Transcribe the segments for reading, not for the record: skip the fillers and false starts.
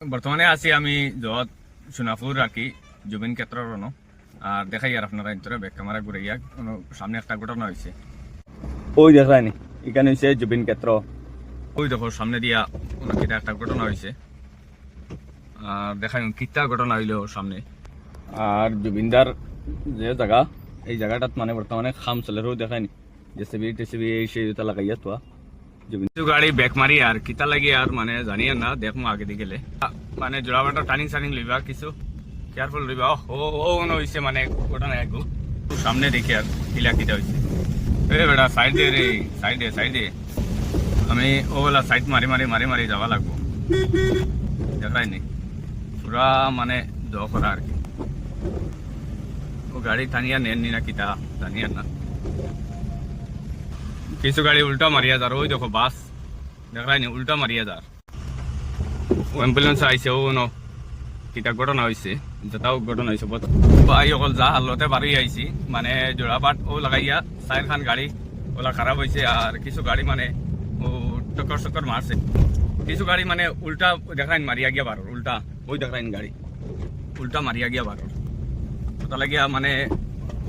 বর্তমানে আছি আমি যত সোনাপুর রাখি জুবিন ক্ষেত্রের আর দেখাই আর আপনারা ইন্তরে ব্যাক ক্যামেরা ঘুরে গিয়া সামনে একটা ঘটনা হয়েছে। ওই দেখায়নি এখানে হয়েছে জুবিন ক্ষেত্র। ওই দেখো সামনে দিয়া কিটা একটা ঘটনা হয়েছে। আর দেখাই কিটা ঘটনা হইল সামনে। আর জুবিনদার যে জায়গা এই জায়গাটাত মানে বর্তমানে খাম চলেরও দেখায়নি জেসিবি টেসিবি এই সেই লাগাইয়া তো গাড়ি ব্যাক মারি আর কিতা লাগি আর মানে জানিয়ে না দেখমু আগে দিকে গেলে মানে জোড়াবাটা টার্নিং সার্নিং লইবা কিছু কেয়ারফুল লইবা। ও হইছে মানে ঘটনা একটু সামনে দেখি আর কিলা কিটা হয়েছে। এ বেটা সাইড দে রে সাইড দে আমি ওগুলা সাইড মারি মারি মারি মারি যাওয়া লাগবো দেখায়নি পুরা মানে জ করা আর কি। ও গাড়ি টানিয়া নেননি না কিতা জানিয়ে না কিছু গাড়ি উল্টা মারিয়া যার। ওই দেখো বাস দেখায়নি উল্টা মারিয়া যার। ও অ্যাম্বুলেন্স আইছে ও ন কিটা ঘটনা হয়েছে যেটাও ঘটনা হয়েছে ভাই অকল যা হালতে বাড়ি আইছি মানে জোড়াপাট ও লাগাইয়া চার খান গাড়ি ওলা খারাপ হয়েছে। আর কিছু গাড়ি মানে ও টক্কর মারছে। কিছু গাড়ি মানে উল্টা দেখাইন মারিয়া গিয়া বারোর উল্টা ওই দেখাইন গাড়ি উল্টা মারিয়া গিয়া বারোর ওটা লাগিয়া মানে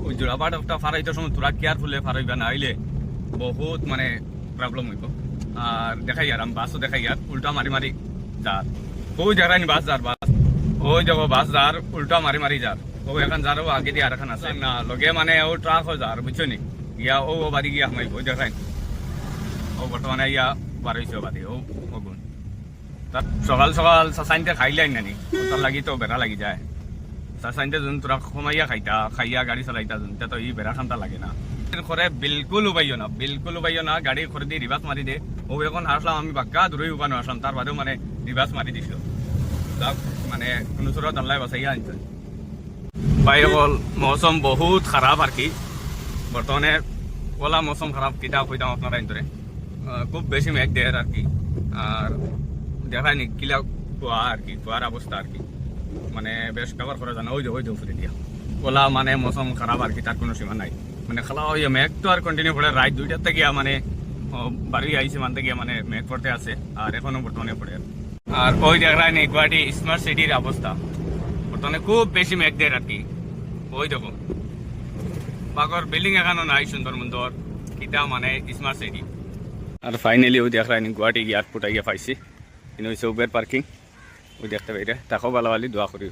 ওই জোড়াপাট একটা ফারাইতে সময় তোরা কেয়ারফুলে ফারাইবা না হইলে বহুত মানে প্রবলেম হইব। আর দেখাই আর আমি বাসও দেখাই আর উল্টা মারি মারি যার। ওই দেখাইনি বাস যার বাস ওই যাব বাস যার উল্টা মারি মারি যার। ও এখন যার আগে দিয়ে আর এখন আছে না লগে মানে ও ট্রাক হয়ে যার বুঝছো নি ইয়া ও বাড়ি গিয়া হামাইব ওই দেখাই ও বর্তমানে ইয়া বার হয়েছে বাড়ি ও গুণ তার সকাল সকাল সাসাইনতে খাইলাই নানি তার লাগি তো বেড়া লাগি যায়। সাসাইনতে যোন তোরা কমাইয়া খাইয়া গাড়ি চলাইতা যোন তো ই বেড়া খান্তা লাগে না করে বিলকুল উবাইও না গাড়ি করে দিয়ে রিভার্স মারি দে। ও এখন আসলাম আমি বাক্কা দূরেই উপানো আসলাম তার বাদেও মানে রিভার্স মারি দিছিল মানে কোনো চোরা দাল্লাই বাঁচাইয়া আনছে। ভাই অকল মৌসুম বহুত খারাপ আর কি বর্তমানে ওলা মৌসুম খারাপ কিতা কইতাম আপনারা ইন্তরে খুব বেশি মেঘ দেয় আর কি। আর দেখায়নি কিলা কুয়া আর কি কুয়ার অবস্থা আর কি মানে বেশ কভার করা জানা ওই যে ফুটে দিয়া ওলা মানে মৌসুম খারাপ আর কি তার কোনো সীমা নাই। মানে খালা ওই মেঘ তো আর কন্টিনিউ পড়ে রাত 2টার থেকে মানে বাড়ি আইসে মানতে গিয়ে মানে মেঘ পড়তে আছে আর এখনো বর্তমানে পড়ে। আর ওই দেখায় নেই গুয়াহাটি স্মার্ট সিটির অবস্থা বর্তমানে খুব বেশি মেঘ দেয় আর কি। ওই দেখো পাগর বিল্ডিং এখানো নাই সুন্দর সুন্দর কিটা মানে স্মার্ট সিটি। আর ফাইনালি ওই দেখায় নেই গুয়াহাটি এয়ারপোর্ট আইয়া পাইছি কিন্তু হচ্ছে উবের পার্কিং ওই দেখতে পাইরে তাকেও ভালো দোয়া করি।